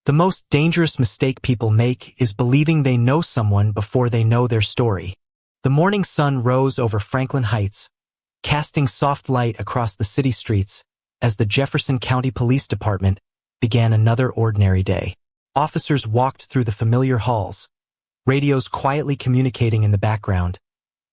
The most dangerous mistake people make is believing they know someone before they know their story. The morning sun rose over Franklin Heights, casting soft light across the city streets as the Jefferson County Police Department began another ordinary day. Officers walked through the familiar halls, radios quietly communicating in the background,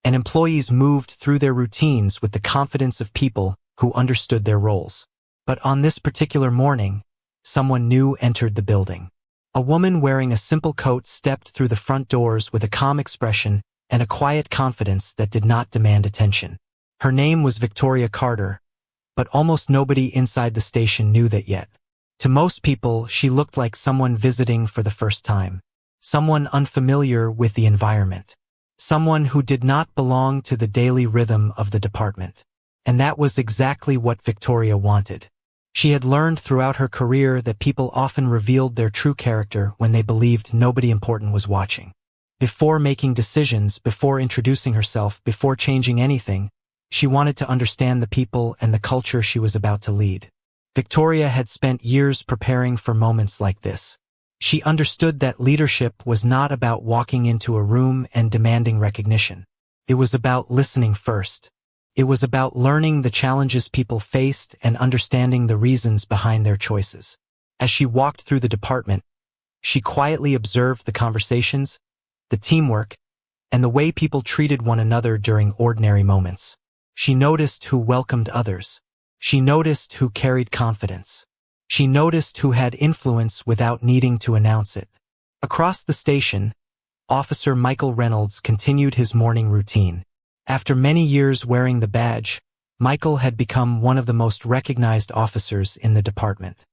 and employees moved through their routines with the confidence of people who understood their roles. But on this particular morning, someone new entered the building. A woman wearing a simple coat stepped through the front doors with a calm expression and a quiet confidence that did not demand attention. Her name was Victoria Carter, but almost nobody inside the station knew that yet. To most people, she looked like someone visiting for the first time, someone unfamiliar with the environment, someone who did not belong to the daily rhythm of the department. And that was exactly what Victoria wanted. She had learned throughout her career that people often revealed their true character when they believed nobody important was watching. Before making decisions, before introducing herself, before changing anything, she wanted to understand the people and the culture she was about to lead. Victoria had spent years preparing for moments like this. She understood that leadership was not about walking into a room and demanding recognition. It was about listening first. It was about learning the challenges people faced and understanding the reasons behind their choices. As she walked through the department, she quietly observed the conversations, the teamwork, and the way people treated one another during ordinary moments. She noticed who welcomed others. She noticed who carried confidence. She noticed who had influence without needing to announce it. Across the station, Officer Michael Reynolds continued his morning routine. After many years wearing the badge, Michael had become one of the most recognized officers in the department.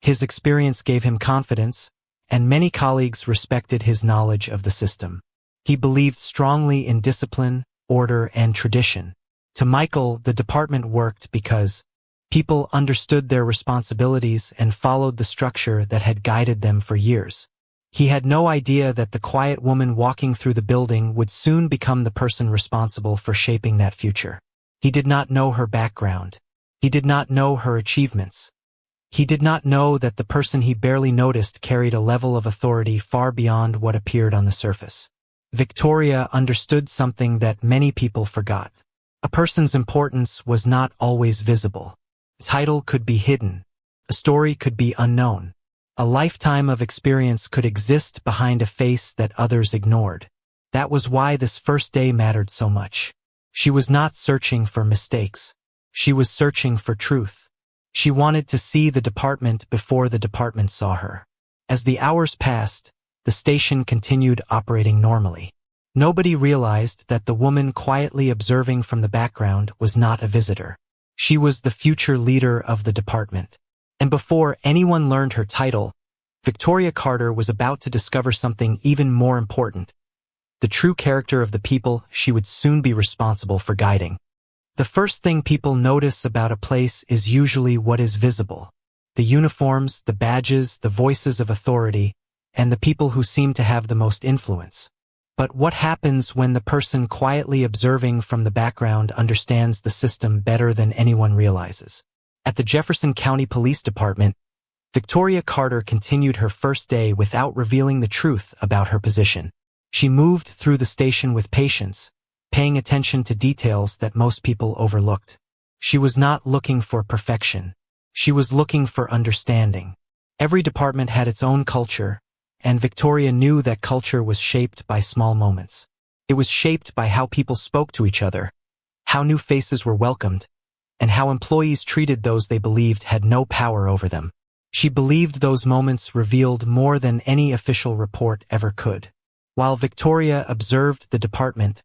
His experience gave him confidence, and many colleagues respected his knowledge of the system. He believed strongly in discipline, order, and tradition. To Michael, the department worked because people understood their responsibilities and followed the structure that had guided them for years. He had no idea that the quiet woman walking through the building would soon become the person responsible for shaping that future. He did not know her background. He did not know her achievements. He did not know that the person he barely noticed carried a level of authority far beyond what appeared on the surface. Victoria understood something that many people forgot. A person's importance was not always visible. A title could be hidden. A story could be unknown. A lifetime of experience could exist behind a face that others ignored. That was why this first day mattered so much. She was not searching for mistakes. She was searching for truth. She wanted to see the department before the department saw her. As the hours passed, the station continued operating normally. Nobody realized that the woman quietly observing from the background was not a visitor. She was the future leader of the department. And before anyone learned her title, Victoria Carter was about to discover something even more important: the true character of the people she would soon be responsible for guiding. The first thing people notice about a place is usually what is visible: the uniforms, the badges, the voices of authority, and the people who seem to have the most influence. But what happens when the person quietly observing from the background understands the system better than anyone realizes? At the Jefferson County Police Department, Victoria Carter continued her first day without revealing the truth about her position. She moved through the station with patience, paying attention to details that most people overlooked. She was not looking for perfection. She was looking for understanding. Every department had its own culture, and Victoria knew that culture was shaped by small moments. It was shaped by how people spoke to each other, how new faces were welcomed, and how employees treated those they believed had no power over them. She believed those moments revealed more than any official report ever could. While Victoria observed the department,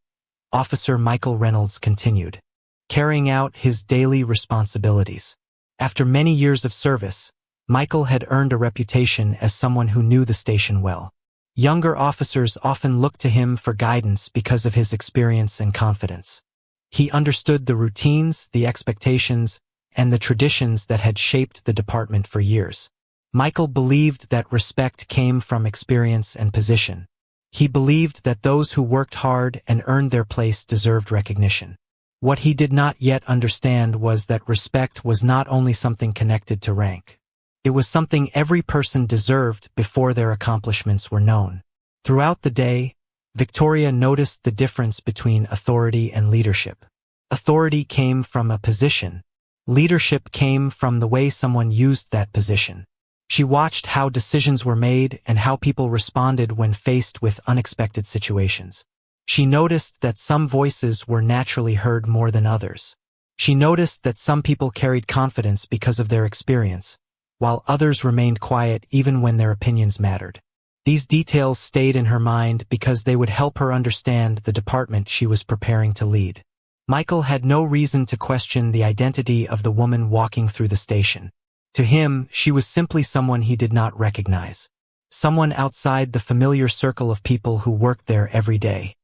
Officer Michael Reynolds continued, carrying out his daily responsibilities. After many years of service, Michael had earned a reputation as someone who knew the station well. Younger officers often looked to him for guidance because of his experience and confidence. He understood the routines, the expectations, and the traditions that had shaped the department for years. Michael believed that respect came from experience and position. He believed that those who worked hard and earned their place deserved recognition. What he did not yet understand was that respect was not only something connected to rank. It was something every person deserved before their accomplishments were known. Throughout the day, Victoria noticed the difference between authority and leadership. Authority came from a position. Leadership came from the way someone used that position. She watched how decisions were made and how people responded when faced with unexpected situations. She noticed that some voices were naturally heard more than others. She noticed that some people carried confidence because of their experience, while others remained quiet even when their opinions mattered. These details stayed in her mind because they would help her understand the department she was preparing to lead. Michael had no reason to question the identity of the woman walking through the station. To him, she was simply someone he did not recognize. Someone outside the familiar circle of people who worked there every day.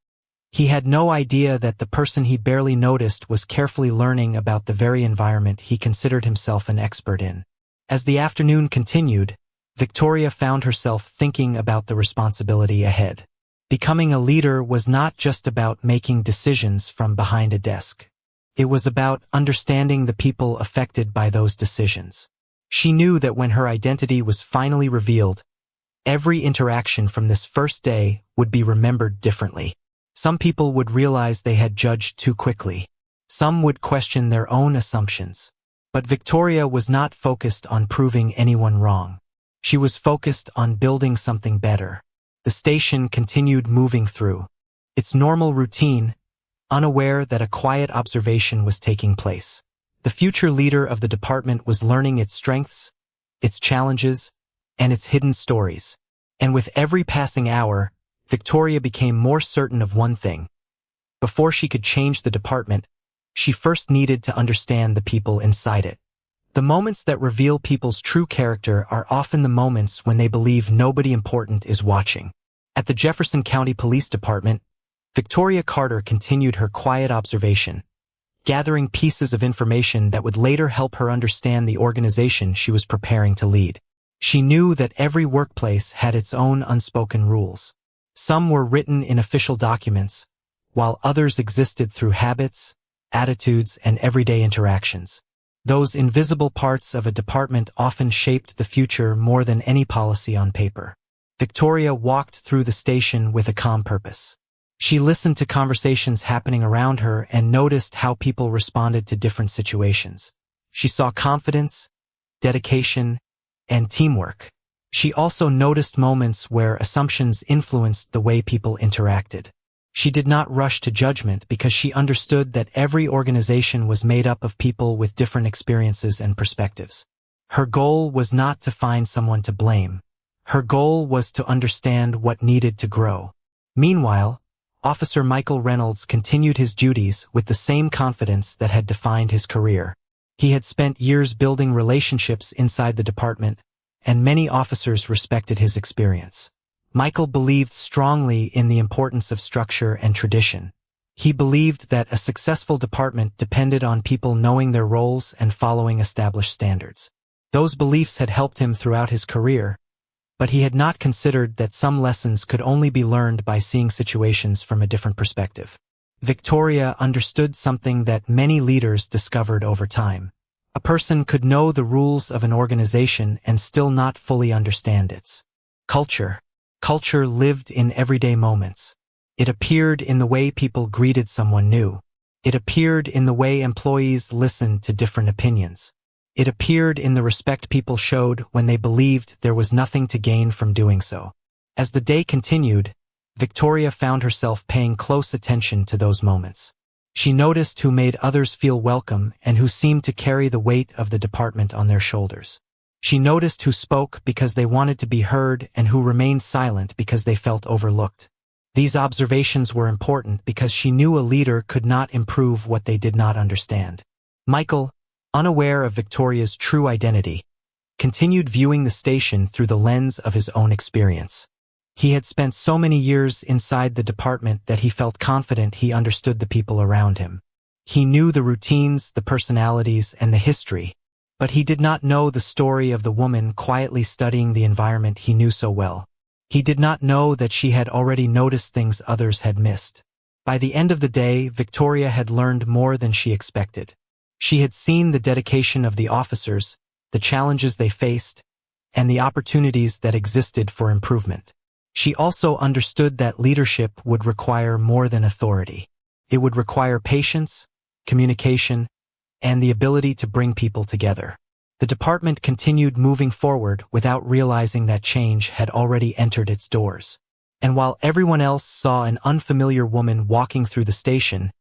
He had no idea that the person he barely noticed was carefully learning about the very environment he considered himself an expert in. As the afternoon continued, Victoria found herself thinking about the responsibility ahead. Becoming a leader was not just about making decisions from behind a desk. It was about understanding the people affected by those decisions. She knew that when her identity was finally revealed, every interaction from this first day would be remembered differently. Some people would realize they had judged too quickly. Some would question their own assumptions. But Victoria was not focused on proving anyone wrong. She was focused on building something better. The station continued moving through its normal routine, unaware that a quiet observation was taking place. The future leader of the department was learning its strengths, its challenges, and its hidden stories. And with every passing hour, Victoria became more certain of one thing. Before she could change the department, she first needed to understand the people inside it. The moments that reveal people's true character are often the moments when they believe nobody important is watching. At the Jefferson County Police Department, Victoria Carter continued her quiet observation, gathering pieces of information that would later help her understand the organization she was preparing to lead. She knew that every workplace had its own unspoken rules. Some were written in official documents, while others existed through habits, attitudes, and everyday interactions. Those invisible parts of a department often shaped the future more than any policy on paper. Victoria walked through the station with a calm purpose. She listened to conversations happening around her and noticed how people responded to different situations. She saw confidence, dedication, and teamwork. She also noticed moments where assumptions influenced the way people interacted. She did not rush to judgment because she understood that every organization was made up of people with different experiences and perspectives. Her goal was not to find someone to blame. Her goal was to understand what needed to grow. Meanwhile, Officer Michael Reynolds continued his duties with the same confidence that had defined his career. He had spent years building relationships inside the department, and many officers respected his experience. Michael believed strongly in the importance of structure and tradition. He believed that a successful department depended on people knowing their roles and following established standards. Those beliefs had helped him throughout his career, but he had not considered that some lessons could only be learned by seeing situations from a different perspective. Victoria understood something that many leaders discovered over time. A person could know the rules of an organization and still not fully understand its culture. Culture lived in everyday moments. It appeared in the way people greeted someone new. It appeared in the way employees listened to different opinions. It appeared in the respect people showed when they believed there was nothing to gain from doing so. As the day continued, Victoria found herself paying close attention to those moments. She noticed who made others feel welcome and who seemed to carry the weight of the department on their shoulders. She noticed who spoke because they wanted to be heard and who remained silent because they felt overlooked. These observations were important because she knew a leader could not improve what they did not understand. Michael, unaware of Victoria's true identity, continued viewing the station through the lens of his own experience. He had spent so many years inside the department that he felt confident he understood the people around him. He knew the routines, the personalities, and the history, but he did not know the story of the woman quietly studying the environment he knew so well. He did not know that she had already noticed things others had missed. By the end of the day, Victoria had learned more than she expected. She had seen the dedication of the officers, the challenges they faced, and the opportunities that existed for improvement. She also understood that leadership would require more than authority. It would require patience, communication, and the ability to bring people together. The department continued moving forward without realizing that change had already entered its doors. And while everyone else saw an unfamiliar woman walking through the station,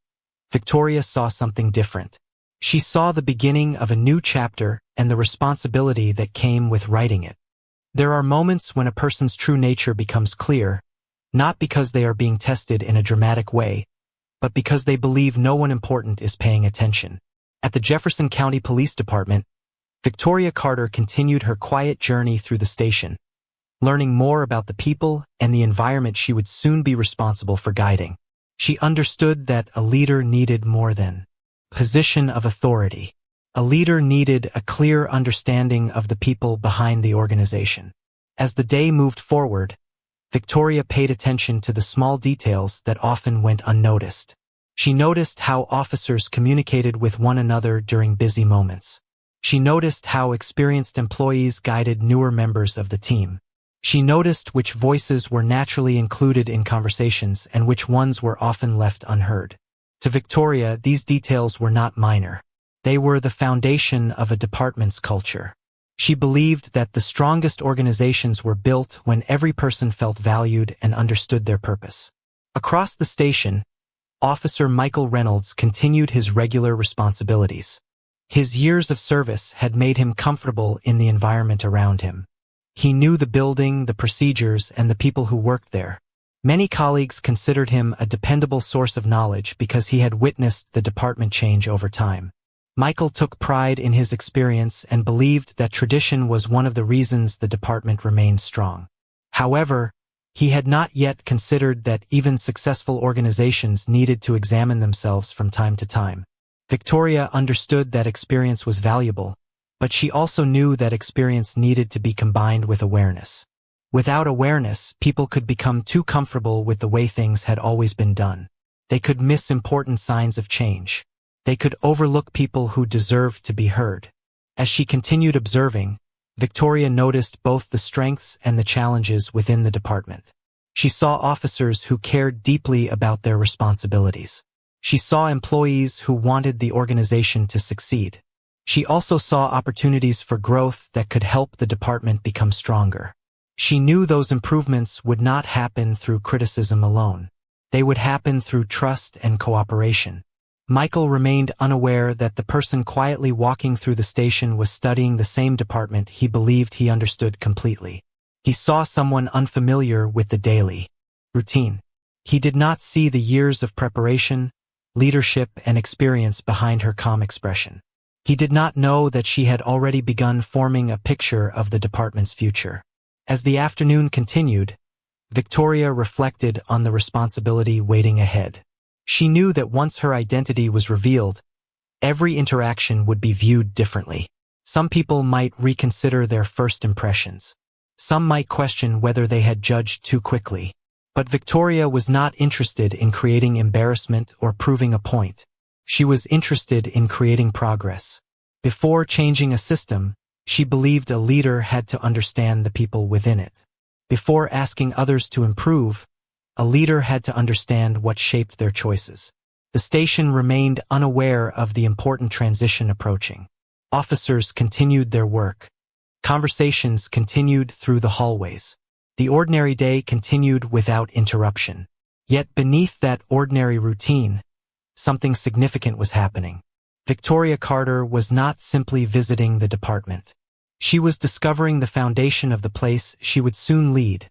Victoria saw something different. She saw the beginning of a new chapter and the responsibility that came with writing it. There are moments when a person's true nature becomes clear, not because they are being tested in a dramatic way, but because they believe no one important is paying attention. At the Jefferson County Police Department, Victoria Carter continued her quiet journey through the station, learning more about the people and the environment she would soon be responsible for guiding. She understood that a leader needed more than position of authority. A leader needed a clear understanding of the people behind the organization. As the day moved forward, Victoria paid attention to the small details that often went unnoticed. She noticed how officers communicated with one another during busy moments. She noticed how experienced employees guided newer members of the team. She noticed which voices were naturally included in conversations and which ones were often left unheard. To Victoria, these details were not minor. They were the foundation of a department's culture. She believed that the strongest organizations were built when every person felt valued and understood their purpose. Across the station, Officer Michael Reynolds continued his regular responsibilities. His years of service had made him comfortable in the environment around him. He knew the building, the procedures, and the people who worked there. Many colleagues considered him a dependable source of knowledge because he had witnessed the department change over time. Michael took pride in his experience and believed that tradition was one of the reasons the department remained strong. However, he had not yet considered that even successful organizations needed to examine themselves from time to time. Victoria understood that experience was valuable, but she also knew that experience needed to be combined with awareness. Without awareness, people could become too comfortable with the way things had always been done. They could miss important signs of change. They could overlook people who deserved to be heard. As she continued observing, Victoria noticed both the strengths and the challenges within the department. She saw officers who cared deeply about their responsibilities. She saw employees who wanted the organization to succeed. She also saw opportunities for growth that could help the department become stronger. She knew those improvements would not happen through criticism alone. They would happen through trust and cooperation. Michael remained unaware that the person quietly walking through the station was studying the same department he believed he understood completely. He saw someone unfamiliar with the daily routine. He did not see the years of preparation, leadership, and experience behind her calm expression. He did not know that she had already begun forming a picture of the department's future. As the afternoon continued, Victoria reflected on the responsibility waiting ahead. She knew that once her identity was revealed, every interaction would be viewed differently. Some people might reconsider their first impressions. Some might question whether they had judged too quickly. But Victoria was not interested in creating embarrassment or proving a point. She was interested in creating progress. Before changing a system, she believed a leader had to understand the people within it. Before asking others to improve, a leader had to understand what shaped their choices. The station remained unaware of the important transition approaching. Officers continued their work. Conversations continued through the hallways. The ordinary day continued without interruption. Yet beneath that ordinary routine, something significant was happening. Victoria Carter was not simply visiting the department. She was discovering the foundation of the place she would soon lead,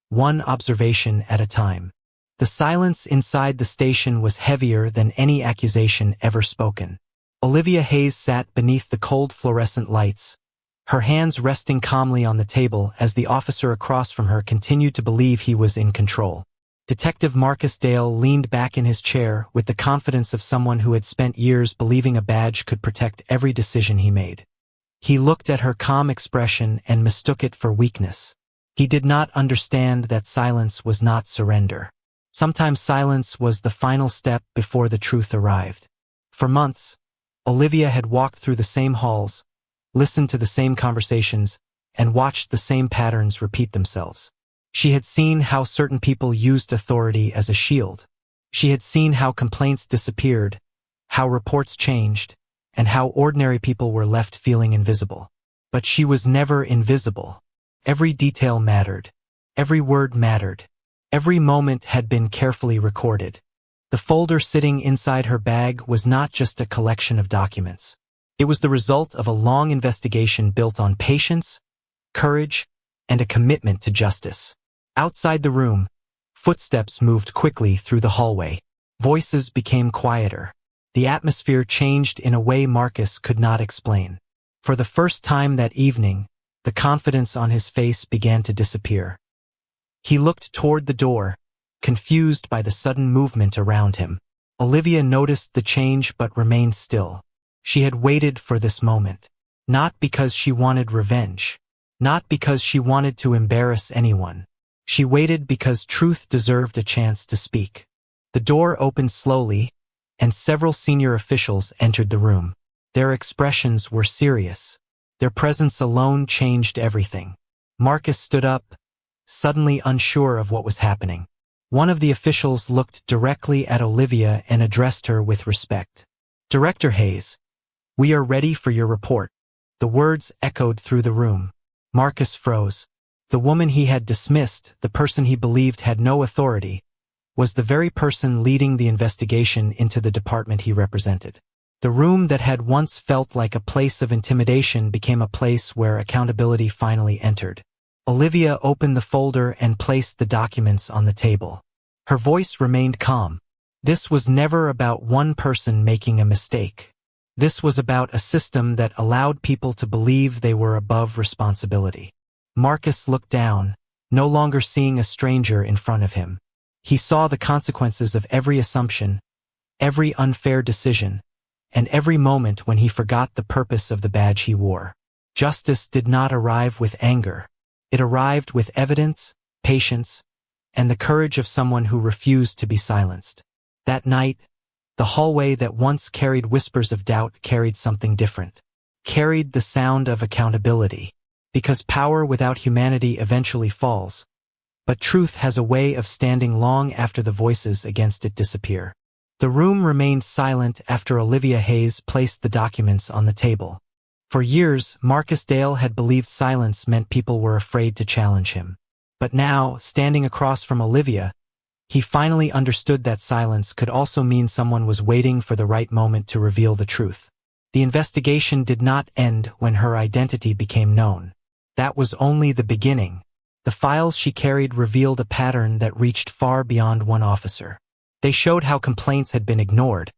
one observation at a time. The silence inside the station was heavier than any accusation ever spoken. Olivia Hayes sat beneath the cold fluorescent lights, her hands resting calmly on the table as the officer across from her continued to believe he was in control. Detective Marcus Dale leaned back in his chair with the confidence of someone who had spent years believing a badge could protect every decision he made. He looked at her calm expression and mistook it for weakness. He did not understand that silence was not surrender. Sometimes silence was the final step before the truth arrived. For months, Olivia had walked through the same halls, listened to the same conversations, and watched the same patterns repeat themselves. She had seen how certain people used authority as a shield. She had seen how complaints disappeared, how reports changed, and how ordinary people were left feeling invisible. But she was never invisible. Every detail mattered. Every word mattered. Every moment had been carefully recorded. The folder sitting inside her bag was not just a collection of documents. It was the result of a long investigation built on patience, courage, and a commitment to justice. Outside the room, footsteps moved quickly through the hallway. Voices became quieter. The atmosphere changed in a way Marcus could not explain. For the first time that evening, the confidence on his face began to disappear. He looked toward the door, confused by the sudden movement around him. Olivia noticed the change but remained still. She had waited for this moment. Not because she wanted revenge. Not because she wanted to embarrass anyone. She waited because truth deserved a chance to speak. The door opened slowly, and several senior officials entered the room. Their expressions were serious. Their presence alone changed everything. Marcus stood up, suddenly unsure of what was happening. One of the officials looked directly at Olivia and addressed her with respect. "Director Hayes, we are ready for your report." The words echoed through the room. Marcus froze. The woman he had dismissed, the person he believed had no authority, was the very person leading the investigation into the department he represented. The room that had once felt like a place of intimidation became a place where accountability finally entered. Olivia opened the folder and placed the documents on the table. Her voice remained calm. This was never about one person making a mistake. This was about a system that allowed people to believe they were above responsibility. Marcus looked down, no longer seeing a stranger in front of him. He saw the consequences of every assumption, every unfair decision, and every moment when he forgot the purpose of the badge he wore. Justice did not arrive with anger. It arrived with evidence, patience, and the courage of someone who refused to be silenced. That night, the hallway that once carried whispers of doubt carried something different. Carried the sound of accountability. Because power without humanity eventually falls, but truth has a way of standing long after the voices against it disappear. The room remained silent after Olivia Hayes placed the documents on the table. For years, Marcus Dale had believed silence meant people were afraid to challenge him. But now, standing across from Olivia, he finally understood that silence could also mean someone was waiting for the right moment to reveal the truth. The investigation did not end when her identity became known. That was only the beginning. The files she carried revealed a pattern that reached far beyond one officer. They showed how complaints had been ignored,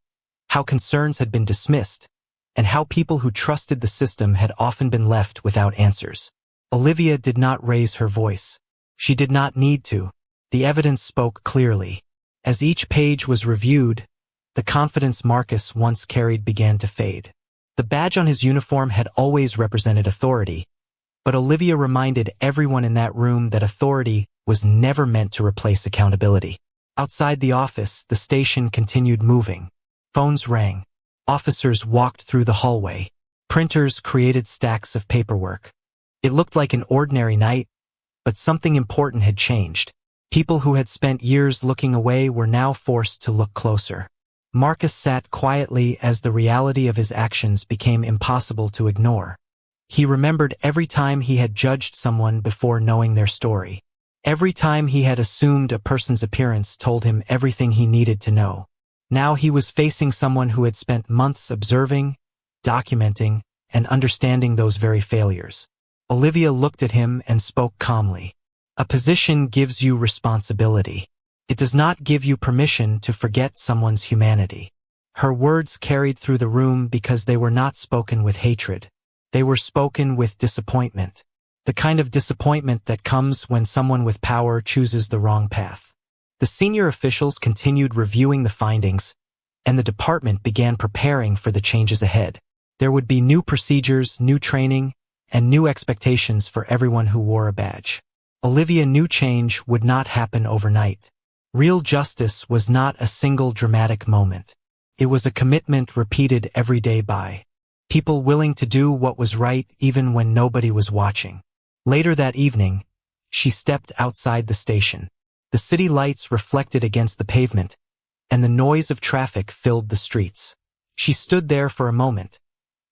how concerns had been dismissed, and how people who trusted the system had often been left without answers. Olivia did not raise her voice. She did not need to. The evidence spoke clearly. As each page was reviewed, the confidence Marcus once carried began to fade. The badge on his uniform had always represented authority, but Olivia reminded everyone in that room that authority was never meant to replace accountability. Outside the office, the station continued moving. Phones rang. Officers walked through the hallway. Printers created stacks of paperwork. It looked like an ordinary night, but something important had changed. People who had spent years looking away were now forced to look closer. Marcus sat quietly as the reality of his actions became impossible to ignore. He remembered every time he had judged someone before knowing their story. Every time he had assumed a person's appearance told him everything he needed to know. Now he was facing someone who had spent months observing, documenting, and understanding those very failures. Olivia looked at him and spoke calmly. A position gives you responsibility. It does not give you permission to forget someone's humanity. Her words carried through the room because they were not spoken with hatred. They were spoken with disappointment. The kind of disappointment that comes when someone with power chooses the wrong path. The senior officials continued reviewing the findings, and the department began preparing for the changes ahead. There would be new procedures, new training, and new expectations for everyone who wore a badge. Olivia knew change would not happen overnight. Real justice was not a single dramatic moment. It was a commitment repeated every day by people willing to do what was right even when nobody was watching. Later that evening, she stepped outside the station. The city lights reflected against the pavement, and the noise of traffic filled the streets. She stood there for a moment,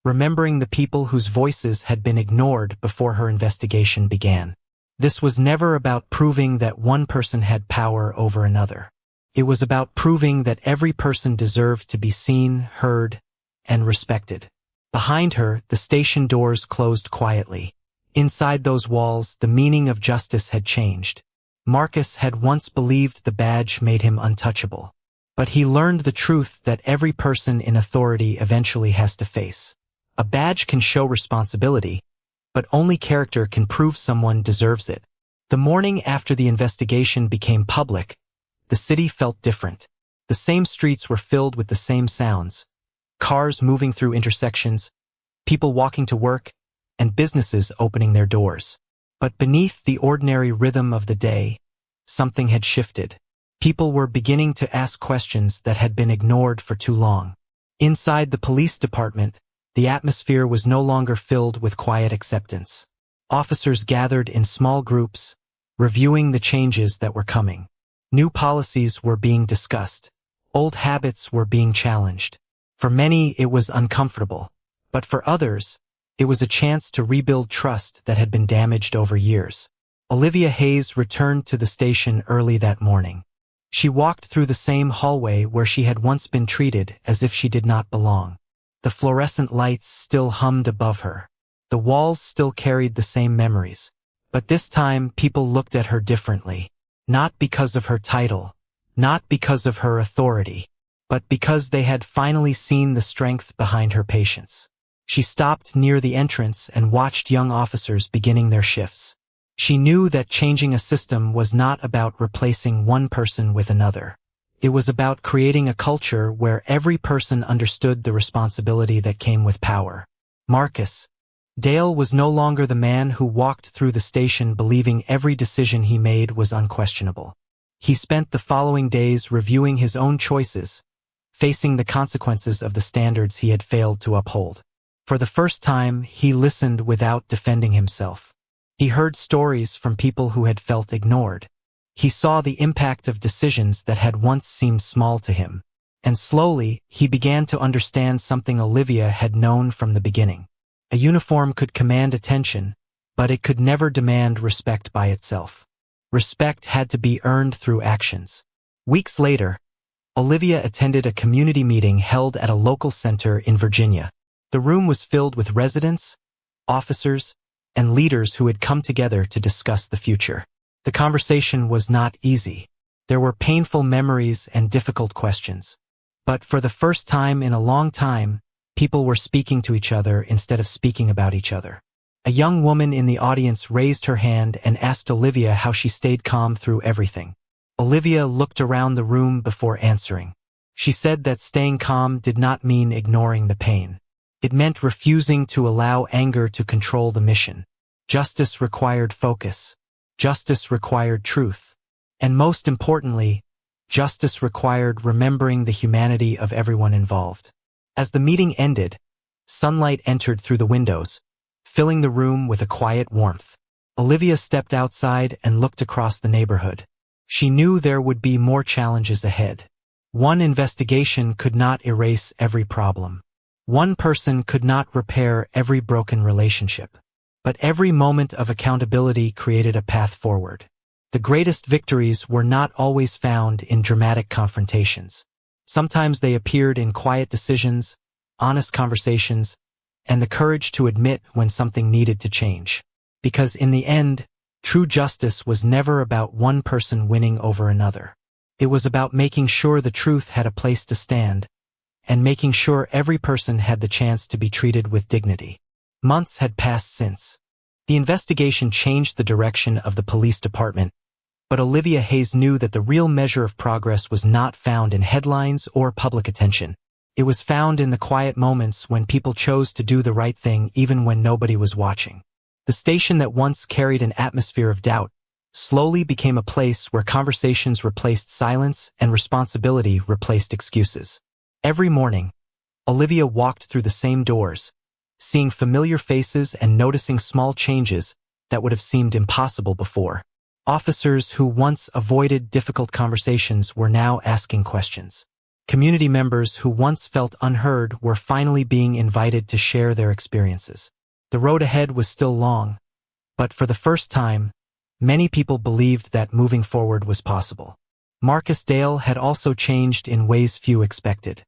remembering the people whose voices had been ignored before her investigation began. This was never about proving that one person had power over another. It was about proving that every person deserved to be seen, heard, and respected. Behind her, the station doors closed quietly. Inside those walls, the meaning of justice had changed. Marcus had once believed the badge made him untouchable. But he learned the truth that every person in authority eventually has to face. A badge can show responsibility, but only character can prove someone deserves it. The morning after the investigation became public, the city felt different. The same streets were filled with the same sounds. Cars moving through intersections, people walking to work, and businesses opening their doors. But beneath the ordinary rhythm of the day, something had shifted. People were beginning to ask questions that had been ignored for too long. Inside the police department, the atmosphere was no longer filled with quiet acceptance. Officers gathered in small groups, reviewing the changes that were coming. New policies were being discussed. Old habits were being challenged. For many, it was uncomfortable. But for others, it was a chance to rebuild trust that had been damaged over years. Olivia Hayes returned to the station early that morning. She walked through the same hallway where she had once been treated as if she did not belong. The fluorescent lights still hummed above her. The walls still carried the same memories. But this time, people looked at her differently. Not because of her title, not because of her authority, but because they had finally seen the strength behind her patience. She stopped near the entrance and watched young officers beginning their shifts. She knew that changing a system was not about replacing one person with another. It was about creating a culture where every person understood the responsibility that came with power. Marcus. Dale was no longer the man who walked through the station believing every decision he made was unquestionable. He spent the following days reviewing his own choices, facing the consequences of the standards he had failed to uphold. For the first time, he listened without defending himself. He heard stories from people who had felt ignored. He saw the impact of decisions that had once seemed small to him. And slowly, he began to understand something Olivia had known from the beginning. A uniform could command attention, but it could never demand respect by itself. Respect had to be earned through actions. Weeks later, Olivia attended a community meeting held at a local center in Virginia. The room was filled with residents, officers, and leaders who had come together to discuss the future. The conversation was not easy. There were painful memories and difficult questions. But for the first time in a long time, people were speaking to each other instead of speaking about each other. A young woman in the audience raised her hand and asked Olivia how she stayed calm through everything. Olivia looked around the room before answering. She said that staying calm did not mean ignoring the pain. It meant refusing to allow anger to control the mission. Justice required focus. Justice required truth. And most importantly, justice required remembering the humanity of everyone involved. As the meeting ended, sunlight entered through the windows, filling the room with a quiet warmth. Olivia stepped outside and looked across the neighborhood. She knew there would be more challenges ahead. One investigation could not erase every problem. One person could not repair every broken relationship. But every moment of accountability created a path forward. The greatest victories were not always found in dramatic confrontations. Sometimes they appeared in quiet decisions, honest conversations, and the courage to admit when something needed to change. Because in the end, true justice was never about one person winning over another. It was about making sure the truth had a place to stand, and making sure every person had the chance to be treated with dignity. Months had passed since. The investigation changed the direction of the police department, but Olivia Hayes knew that the real measure of progress was not found in headlines or public attention. It was found in the quiet moments when people chose to do the right thing even when nobody was watching. The station that once carried an atmosphere of doubt slowly became a place where conversations replaced silence and responsibility replaced excuses. Every morning, Olivia walked through the same doors, seeing familiar faces and noticing small changes that would have seemed impossible before. Officers who once avoided difficult conversations were now asking questions. Community members who once felt unheard were finally being invited to share their experiences. The road ahead was still long, but for the first time, many people believed that moving forward was possible. Marcus Dale had also changed in ways few expected.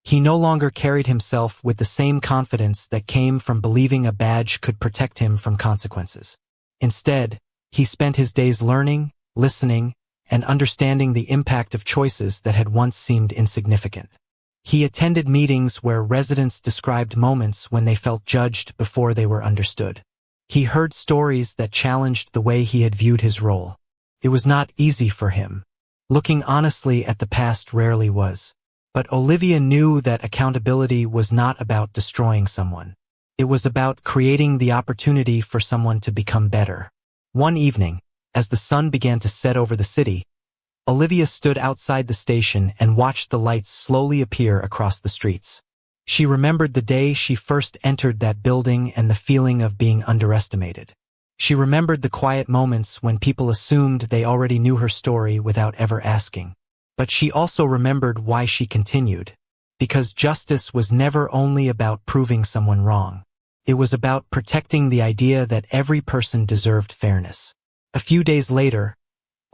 He no longer carried himself with the same confidence that came from believing a badge could protect him from consequences. Instead, he spent his days learning, listening, and understanding the impact of choices that had once seemed insignificant. He attended meetings where residents described moments when they felt judged before they were understood. He heard stories that challenged the way he had viewed his role. It was not easy for him. Looking honestly at the past rarely was. But Olivia knew that accountability was not about destroying someone. It was about creating the opportunity for someone to become better. One evening, as the sun began to set over the city, Olivia stood outside the station and watched the lights slowly appear across the streets. She remembered the day she first entered that building and the feeling of being underestimated. She remembered the quiet moments when people assumed they already knew her story without ever asking. But she also remembered why she continued. Because justice was never only about proving someone wrong. It was about protecting the idea that every person deserved fairness. A few days later,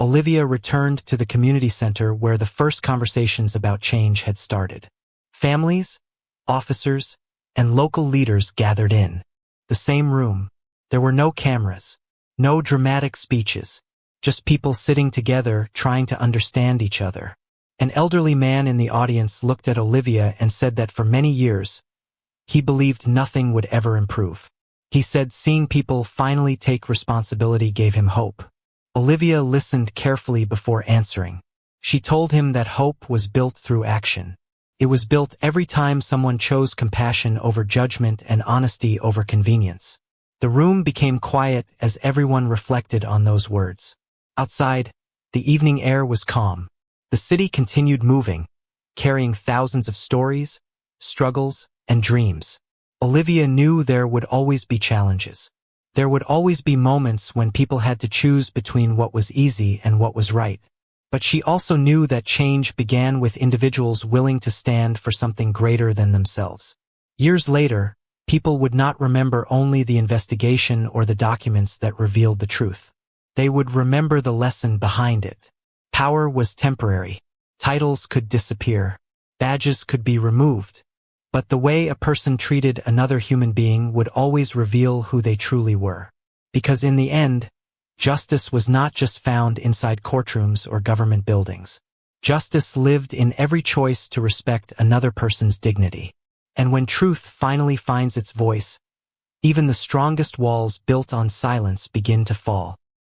Olivia returned to the community center where the first conversations about change had started. Families, officers, and local leaders gathered in the same room. There were no cameras, no dramatic speeches, just people sitting together trying to understand each other. An elderly man in the audience looked at Olivia and said that for many years, he believed nothing would ever improve. He said seeing people finally take responsibility gave him hope. Olivia listened carefully before answering. She told him that hope was built through action. It was built every time someone chose compassion over judgment and honesty over convenience. The room became quiet as everyone reflected on those words. Outside, the evening air was calm. The city continued moving, carrying thousands of stories, struggles, and dreams. Olivia knew there would always be challenges. There would always be moments when people had to choose between what was easy and what was right. But she also knew that change began with individuals willing to stand for something greater than themselves. Years later, people would not remember only the investigation or the documents that revealed the truth. They would remember the lesson behind it. Power was temporary. Titles could disappear. Badges could be removed. But the way a person treated another human being would always reveal who they truly were. Because in the end, justice was not just found inside courtrooms or government buildings. Justice lived in every choice to respect another person's dignity. And when truth finally finds its voice, even the strongest walls built on silence begin to fall.